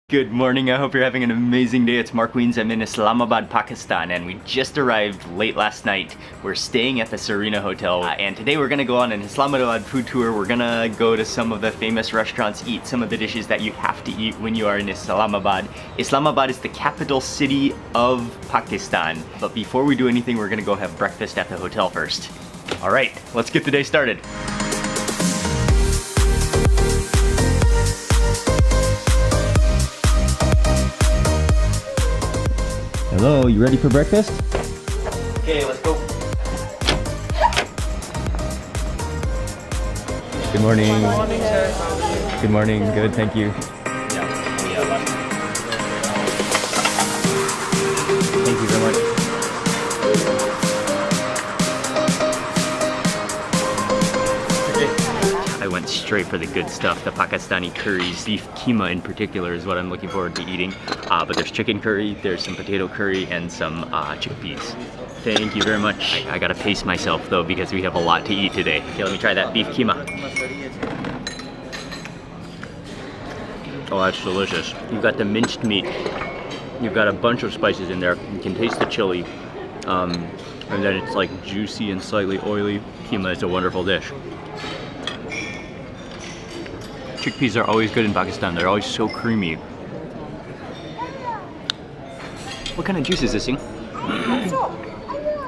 Good morning, I hope you're having an amazing day. It's Mark Weens. I'm in Islamabad, Pakistan, and we just arrived late last night. We're staying at the Serena Hotel, and today we're gonna go on an Islamabad food tour. We're gonna go to some of the famous restaurants, eat some of the dishes that you have to eat when you are in Islamabad. Islamabad is the capital city of Pakistan. But before we do anything, we're gonna go have breakfast at the hotel first. All right, let's get the day started. Hello, you ready for breakfast? Okay, let's go. Good morning. Good morning, sir. Good morning. Good, thank you. Thank you very much. I went straight for the good stuff, the Pakistani curries. Beef keema in particular is what I'm looking forward to eating. But there's chicken curry, there's some potato curry, and some chickpeas. Thank you very much. I gotta pace myself though because we have a lot to eat today. Okay, let me try that beef keema. Oh, that's delicious. You've got the minced meat. You've got a bunch of spices in there. You can taste the chili. And then it's like juicy and slightly oily. Keema is a wonderful dish. Chickpeas are always good in Pakistan. They're always so creamy. What kind of juice is this thing?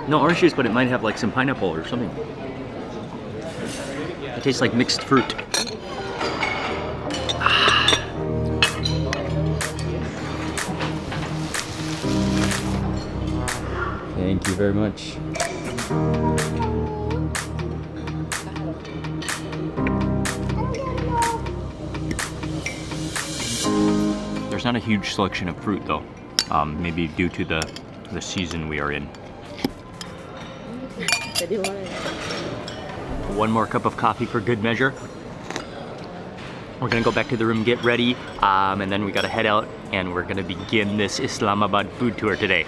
No orange juice, but it might have like some pineapple or something. It tastes like mixed fruit. Thank you very much. There's not a huge selection of fruit though, maybe due to the season we are in. One more cup of coffee for good measure. We're gonna go back to the room, get ready, and then we gotta head out and we're gonna begin this Islamabad food tour today.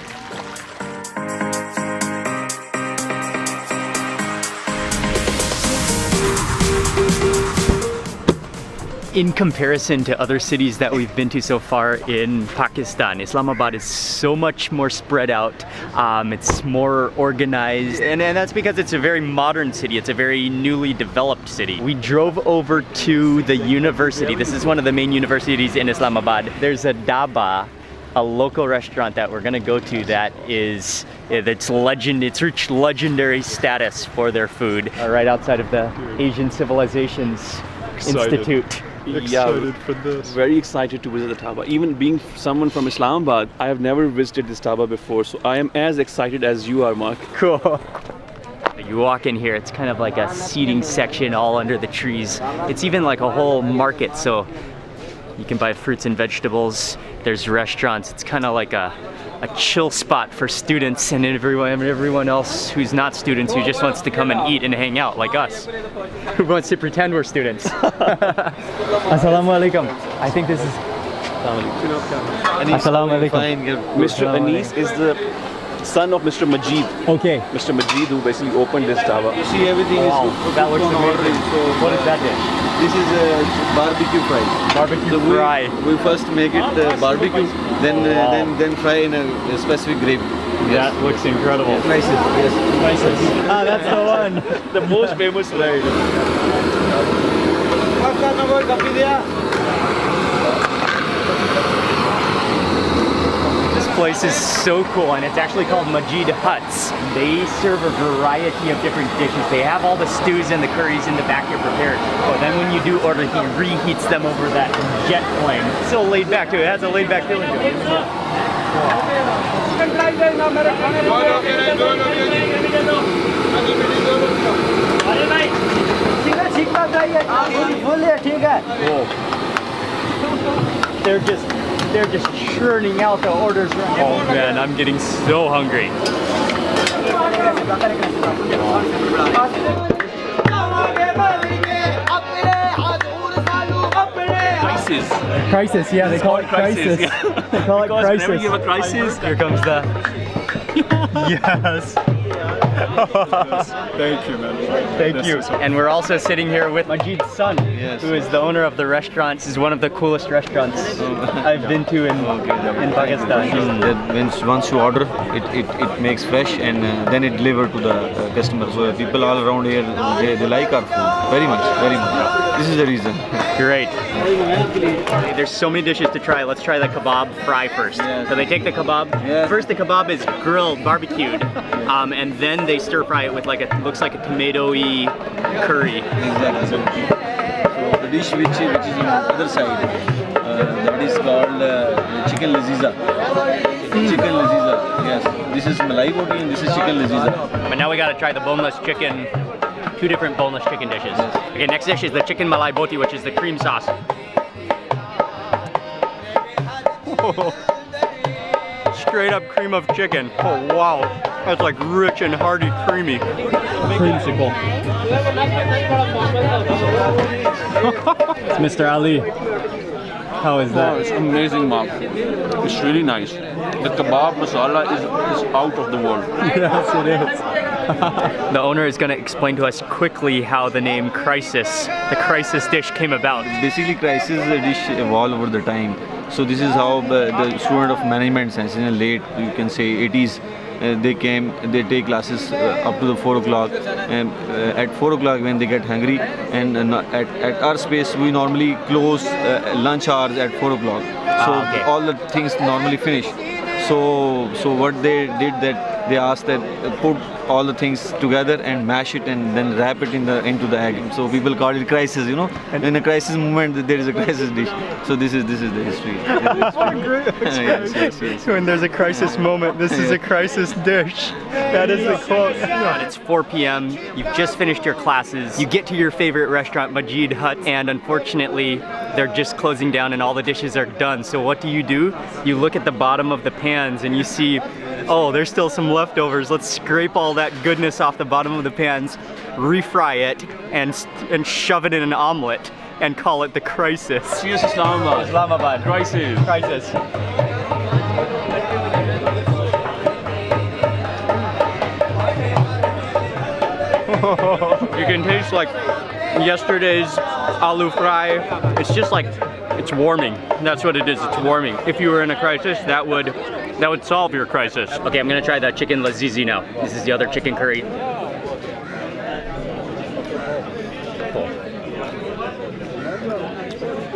In comparison to other cities that we've been to so far in Pakistan, Islamabad is so much more spread out. It's more organized, and that's because it's a very modern city. It's a very newly developed city. We drove over to the university. This is one of the main universities in Islamabad. There's a dhaba, a local restaurant that we're gonna go to that is, it's reached legendary status for their food. Right outside of the Asian Civilizations Institute. Excited for this. Very excited to visit the dhaba. Even being someone from Islamabad, I have never visited this dhaba before, so I am as excited as you are, Mark. Cool. You walk in here, it's kind of like a seating section all under the trees. It's even like a whole market, so you can buy fruits and vegetables. There's restaurants. It's kind of like a chill spot for students and everyone else who's not students, who just wants to come and eat and hang out like us, who wants to pretend we're students. Assalamu alaikum. I think this is Assalamu alaikum. Mr. Anis is the son of Mr. Majid. Okay. Mr. Majid, who basically opened this dhaba. You see, everything is that looks amazing. What is that dish? This is a barbecue fry. Barbecue fry. We first make it barbecue, then fry in a specific gravy. That looks incredible. Slices, yes. Slices. Ah, that's the one. The most famous fry. This place is so cool, and it's actually called Majid Huts. They serve a variety of different dishes. They have all the stews and the curries in the back here prepared. But then when you do order, he reheats them over that jet flame. It's so laid back too. It has a laid back feeling to it. They're just churning out the orders right now. Oh man, I'm getting so hungry. Crisis, yeah, they call it crisis. They call it crisis. Whenever you have a crisis, here comes the... Yes. Thank you, man. Thank This you. is so- And we're also sitting here with Majid's son, Yes. who is the owner of the restaurant. This is one of the coolest restaurants I've been to in Pakistan. Once you order, it makes fresh and then it deliver to the customer. So people all around here, they like our food very much, very much. This is the reason. Great. There's so many dishes to try. Let's try the kebab fry first. Yes. So they take the kebab. Yes. First, the kebab is grilled, barbecued, and then they stir fry it with like looks like a tomatoey curry. Exactly. So the dish which is on the other side, that is called chicken laziza. Chicken laziza. Yes. This is malai roti and this is chicken laziza. But now we gotta try the boneless chicken. Two different boneless chicken dishes. Okay, next dish is the chicken malai boti, which is the cream sauce. Straight up cream of chicken. Oh wow, that's like rich and hearty, creamy. Creamsicle. Mr. Ali, how is Oh, that? it's amazing, Mark. It's really nice. The kebab masala is out of the world. Yes, it is. The owner is going to explain to us quickly how the name Crisis, the Crisis dish came about. Basically, crisis dish evolve over the time. So this is how the student of management science in the late, you can say 80s, they take classes up to the 4 o'clock, and at 4 o'clock when they get hungry, and at our space we normally close lunch hours at 4 o'clock. So okay. all the things normally finish. So what they did, that they asked that put all the things together and mash it and then wrap it into the egg. So people call it crisis, you know. And in a crisis moment, there is a crisis dish. So this is the history. Yes. When there's a crisis moment, this is a crisis dish. That is the quote. It's 4 p.m. You've just finished your classes. You get to your favorite restaurant, Majid Hut, and unfortunately, they're just closing down and all the dishes are done. So what do? You look at the bottom of the pans and you see, oh, there's still some leftovers. Let's scrape all that goodness off the bottom of the pans, refry it, and shove it in an omelet and call it the Crisis. Cheers, Islamabad. Islamabad. Crisis. Crisis. You can taste like yesterday's aloo fry. It's just like, it's warming. That's what it is, it's warming. If you were in a crisis, that would solve your crisis. Okay, I'm gonna try the chicken lazizi now. This is the other chicken curry. Cool.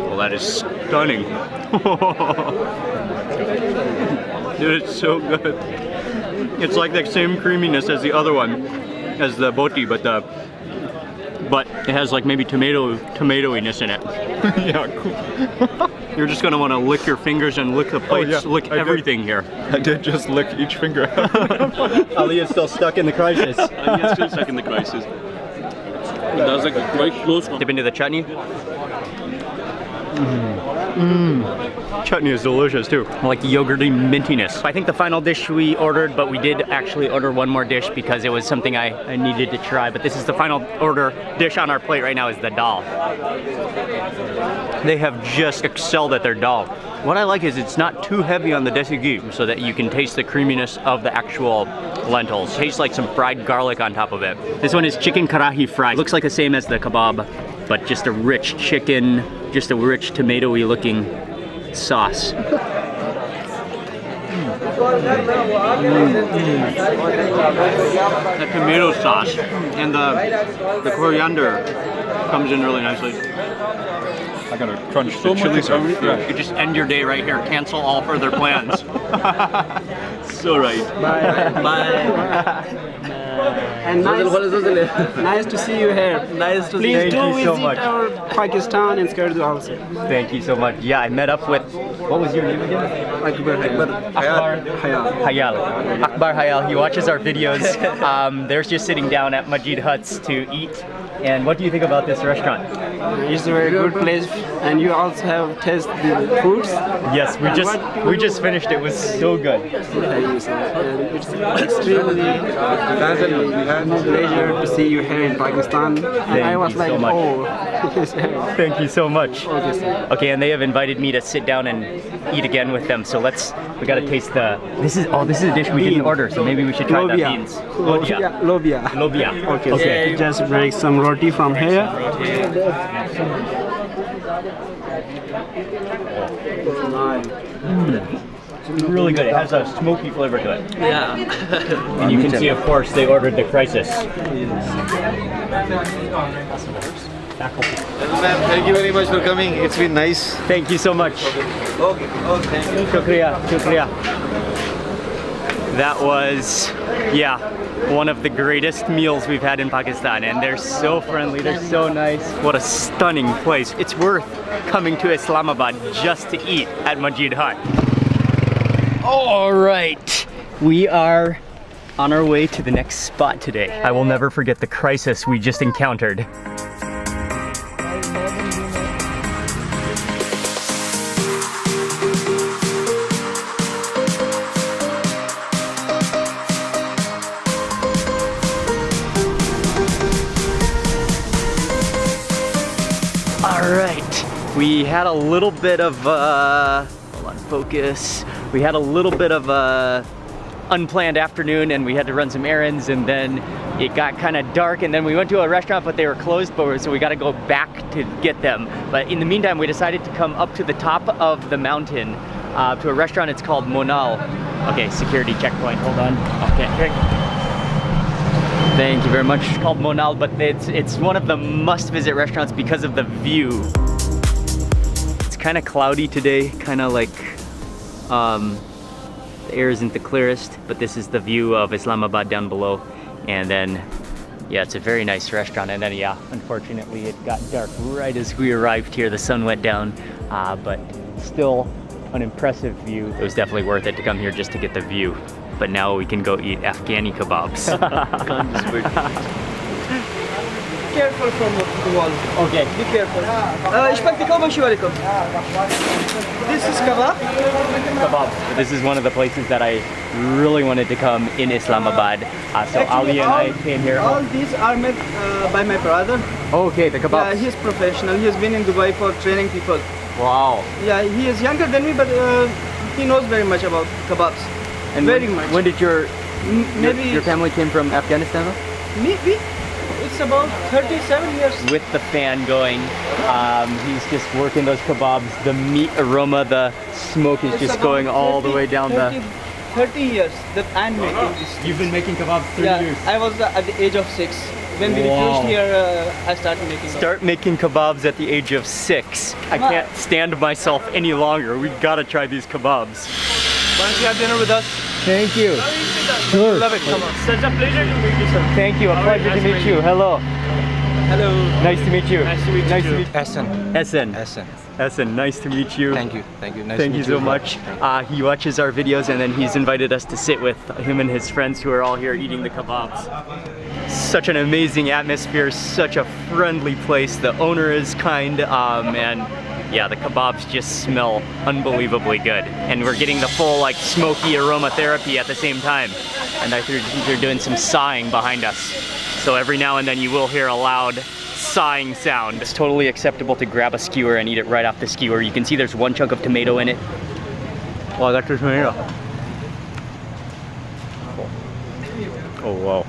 Well, that is stunning. Dude, it's so good. It's like the same creaminess as the other one, as the boti, but it has like maybe tomatoiness in it. Yeah, cool. You're just gonna want to lick your fingers and lick the plates, yeah, lick I everything here. I did just lick each finger. Ali is still stuck in the crisis. I'm still stuck in the crisis. That's like a quite close one. Dip into the chutney. Chutney is delicious too. I like the yogurty mintiness. I think the final dish we ordered, but we did actually order one more dish because it was something I needed to try. But this is the final dish on our plate right now, is the dal. They have just excelled at their dal. What I like is it's not too heavy on the desi ghee, so that you can taste the creaminess of the actual lentils. Tastes like some fried garlic on top of it. This one is chicken karahi fry. Looks like the same as the kebab, but just a rich chicken, just a rich tomatoey looking sauce. The tomato sauce and the coriander comes in really nicely. I gotta crunch the chili sauce. Yeah. You just end your day right here. Cancel all further plans. So right. And nice to see you here. Nice to Please Thank do you so visit much. our Pakistan and Skardu also. Thank you so much. Yeah, I met up with, what was your name again? Akbar Hayal. Akbar Hayal. He watches our videos. They're just sitting down at Majid Huts to eat. And what do you think about this restaurant? It's a very good place, and you also have tasted the foods. Yes, we just finished. It was so good. And it's extremely pleasure to see you here in Pakistan. And I was you like, so much. oh, Thank you so much. Okay, sir. Okay, and they have invited me to sit down and eat again with them. So we gotta taste the. This is a dish we didn't order, so maybe we should try the beans. Lobia. Lobia. Okay. Just break some roti from here. Really good. It has a smoky flavor to it. Yeah. And you can see, of course, they ordered the crisis. Ma'am, thank you very much for coming. It's been nice. Thank you so much. Okay. Shukriya. That was, one of the greatest meals we've had in Pakistan, and they're so friendly, they're so nice. What a stunning place. It's worth coming to Islamabad just to eat at Masjid Hut. All right, we are on our way to the next spot today. I will never forget the crisis we just encountered. All right, we had a little bit of, hold on, focus. We had a little bit of a unplanned afternoon and we had to run some errands, and then it got kind of dark, and then we went to a restaurant but they were closed, so we got to go back to get them. But in the meantime, we decided to come up to the top of the mountain to a restaurant. It's called Monal. Okay, security checkpoint, hold on. Okay. Thank you very much. It's called Monal, but it's one of the must-visit restaurants because of the view. It's kind of cloudy today, kind of like the air isn't the clearest, but this is the view of Islamabad down below. And then, it's a very nice restaurant. And then, unfortunately, it got dark right as we arrived here. The sun went down, but still an impressive view. It was definitely worth it to come here just to get the view. But now we can go eat Afghani kebabs. Careful from the wall. Okay. Be careful. This is kebab. Kebab. This is one of the places that I really wanted to come in Islamabad. So Ali and I came here. All these are made by my brother. Okay, the kebabs. Yeah, he's professional. He has been in Dubai for training people. Wow. Yeah, he is younger than me, but he knows very much about kebabs. And very much. When did your maybe family came from Afghanistan? maybe it's about 37 years. With the fan going, he's just working those kebabs. The meat aroma, the smoke is just going all the way down 30 years that I'm making this. You've been making kebabs 30 years? I was at the age of 6. When we refused here, I started making kebabs. Start making kebabs at the age of 6. I can't stand myself any longer. We gotta try these kebabs. Why don't you have dinner with us? Thank you. Sure. Love it. Come on. Such a pleasure to meet you, sir. Thank you. A pleasure to meet you. Hello. Hello. Nice to meet you. Nice to meet you. Nice to meet you. Essen. Essen, nice to meet you. Thank you. Nice Thank to meet you so much. He watches our videos, and then he's invited us to sit with him and his friends who are all here eating the kebabs. Such an amazing atmosphere, such a friendly place. The owner is kind, and the kebabs just smell unbelievably good. And we're getting the full smoky aromatherapy at the same time. And I think they're doing some sighing behind us. So every now and then you will hear a loud sighing sound. It's totally acceptable to grab a skewer and eat it right off the skewer. You can see there's one chunk of tomato in it. Wow, that's just tomato. Oh wow.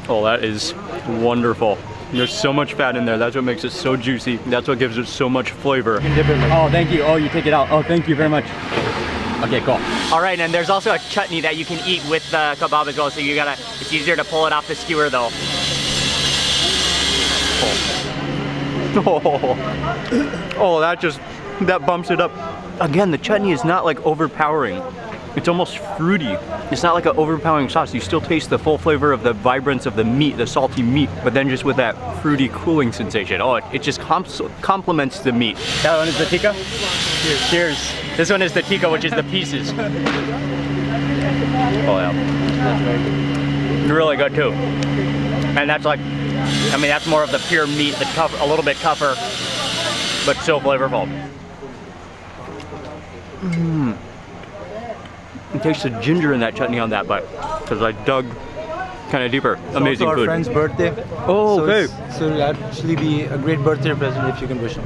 Oh, that is wonderful. There's so much fat in there. That's what makes it so juicy. That's what gives it so much flavor. Oh, thank you. Oh, you take it out. Oh, thank you very much. Okay, cool. All right, and there's also a chutney that you can eat with the kebab as well. So it's easier to pull it off the skewer though. Oh, that bumps it up. Again, the chutney is not overpowering. It's almost fruity. It's not like an overpowering sauce. You still taste the full flavor of the vibrance of the meat, the salty meat, but then just with that fruity cooling sensation. Oh, it just complements the meat. That one is the tikka? Cheers. Cheers. This one is the tikka, which is the pieces. Oh yeah. Really good too. And that's that's more of the pure meat, a little bit tougher, but so flavorful. You taste the ginger in that chutney on that bite, because I dug kind of deeper. It's Amazing also our food. friend's birthday. Oh, so okay. So it'll actually be a great birthday present if you can wish him.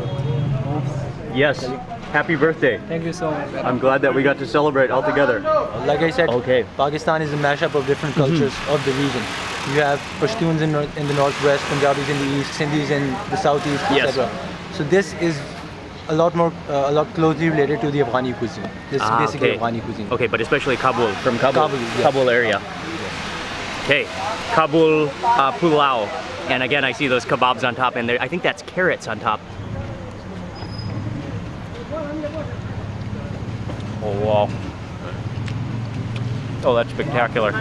Yes. Happy birthday. Thank you so much. I'm glad that we got to celebrate all together. Like I said, Okay. Pakistan is a mashup of different cultures of the region. You have Pashtuns in the northwest, Punjabis in the east, Sindhis in the southeast, Yes. etc. So this is a lot closely related to the Afghani cuisine. This is basically okay. Afghani cuisine. Okay, but especially Kabul, from Kabul, Kabul, yes. Kabul area. Okay, Kabul pulao. And again, I see those kebabs on top, and I think that's carrots on top. Oh, wow. Oh, that's spectacular.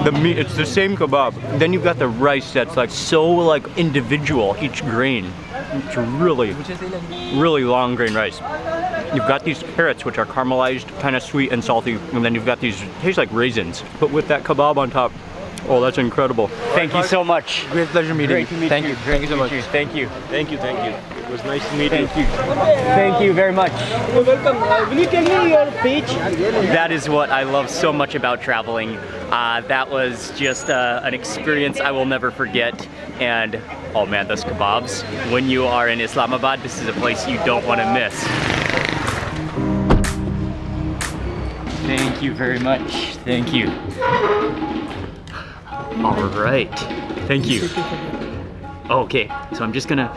The meat, it's the same kebab. Then you've got the rice that's like so like individual, each grain. It's really long grain rice. You've got these carrots which are caramelized, kind of sweet and salty, and then you've got these, taste like raisins. But with that kebab on top, oh, that's incredible. Thank you so much. Great pleasure meeting Great to meet Thank you. you. Great Thank you to so much. meet you. Thank you. Thank you, thank you. It was nice to meet you. Thank you. Thank you very much. You're welcome. Will you tell me your page? That is what I love so much about traveling. That was just an experience I will never forget. And oh man, those kebabs. When you are in Islamabad, this is a place you don't want to miss. Thank you very much. Thank you. All right. Thank you. Okay, so I'm just gonna,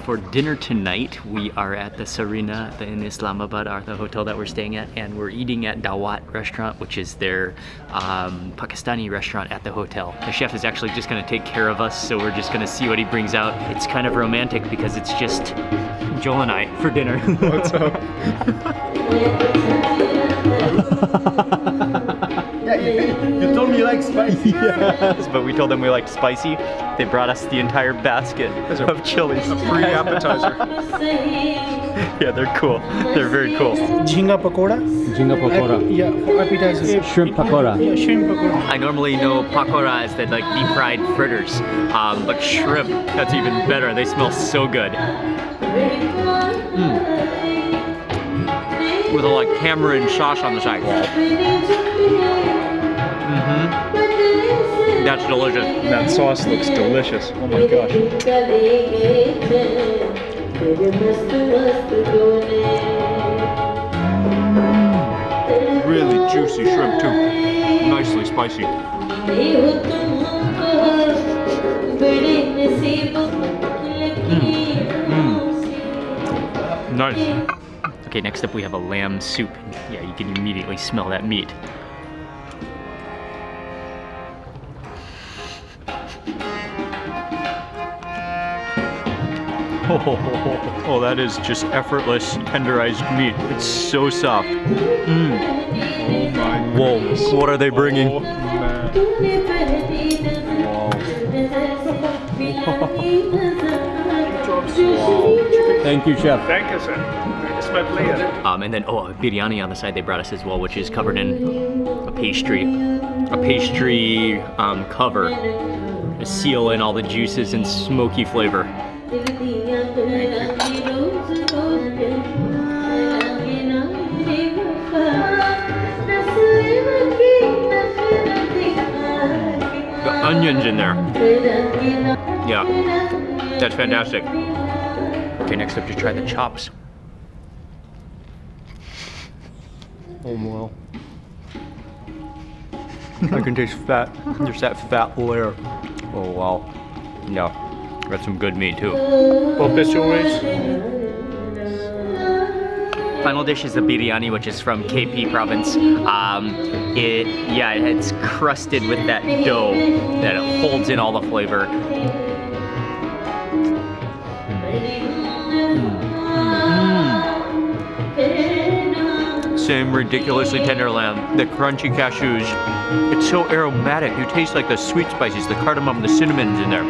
for dinner tonight, we are at the Sarina in Islamabad, the hotel that we're staying at, and we're eating at Dawat restaurant, which is their Pakistani restaurant at the hotel. The chef is actually just gonna take care of us, so we're just gonna see what he brings out. It's kind of romantic because it's just Joel and I for dinner. What's up? You told me you like spicy. Yes, but we told them we liked spicy. They brought us the entire basket of chilies. Free appetizer. Yeah, they're cool. They're very cool. Jhinga pakoda. Jhinga pakora. Yeah, for appetizer. Shrimp pakora. Yeah, shrimp pakoda. I normally know pakora as the like deep fried fritters, but shrimp, that's even better. They smell so good. With a like tamarind sauce on the side. That's delicious. That sauce looks delicious. Oh my gosh. Really juicy shrimp too. Nicely spicy. Nice. Okay, next up we have a lamb soup. Yeah, you can immediately smell that meat. Oh, that is just effortless tenderized meat. It's so soft. Oh my Whoa, goodness. what are they bringing? Oh man. Thank you, chef. Thank you, sir. It's my pleasure. And then, oh, biryani on the side they brought us as well, which is covered in a pastry cover to seal in all the juices and smoky flavor. The onions in there. Yeah, that's fantastic. Okay, next up, just try the chops. Oh well. I can taste fat. There's that fat layer. Oh wow. No, got some good meat too. Final dish is the biryani, which is from KP province. It's crusted with that dough that it holds in all the flavor. Same ridiculously tender lamb, the crunchy cashews. It's so aromatic. You taste like the sweet spices, the cardamom, the cinnamon's in there,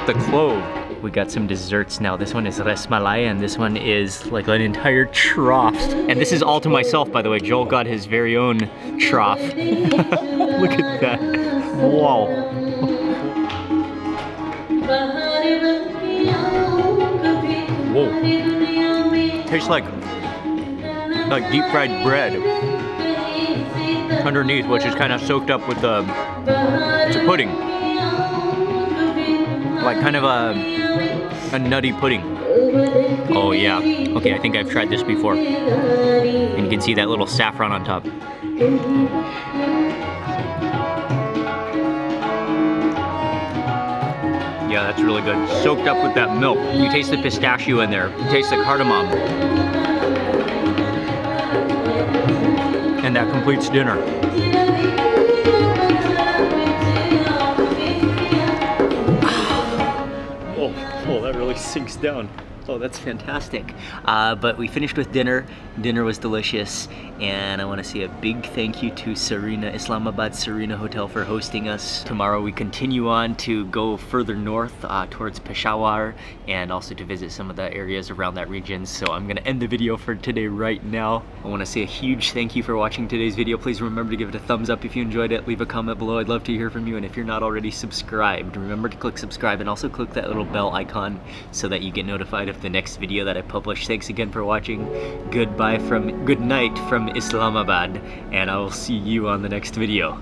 the clove. We got some desserts now. This one is ras malai, and this one is like an entire trough. And this is all to myself, by the way. Joel got his very own trough. Look at that. Wow. Whoa. Tastes like deep fried bread underneath, which is kind of soaked up with the It's a pudding. Like kind of a nutty pudding. Oh yeah. Okay, I think I've tried this before. And you can see that little saffron on top. Yeah, that's really good. Soaked up with that milk. You taste the pistachio in there. You taste the cardamom. And that completes dinner. Oh, that really sinks down. Oh, that's fantastic. But we finished with dinner. Dinner was delicious. And I want to say a big thank you to Serena, Islamabad Serena Hotel for hosting us. Tomorrow we continue on to go further north towards Peshawar and also to visit some of the areas around that region. So I'm going to end the video for today right now. I want to say a huge thank you for watching today's video. Please remember to give it a thumbs up if you enjoyed it. Leave a comment below. I'd love to hear from you. And if you're not already subscribed, remember to click subscribe and also click that little bell icon so that you get notified of the next video that I publish. Thanks again for watching. Good night from Islamabad, and I will see you on the next video.